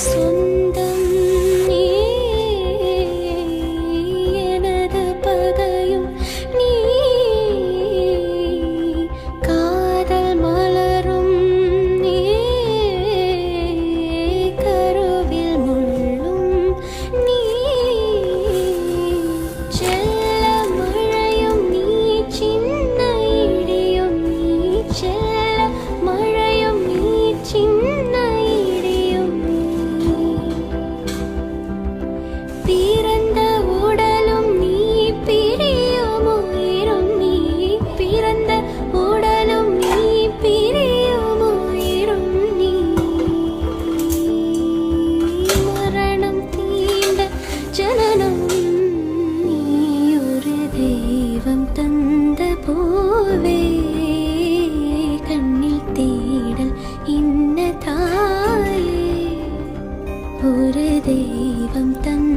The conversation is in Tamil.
சொந்தம் நீ, எனது பகையும் நீ, காதல் மலரும் நீ, கருவில் முள்ளும் நீ, செல்ல மழையும் நீ, சின்ன இடியும் நீ, செல்ல மழையும் நீ, சின்ன இடியும் நீ, பிறந்த உடலும் நீ, பிரியும் உயிரும் நீ, பிறந்த உடலும் நீ, பிரியும் உயிரும் நீ, மரணம் தீண்ட ஜனனம் நீ, ஒரு தெய்வம் தந்த பூவே, கண்ணில் தேடல் இன்ன தாயே, ஒரு தெய்வம் தந்த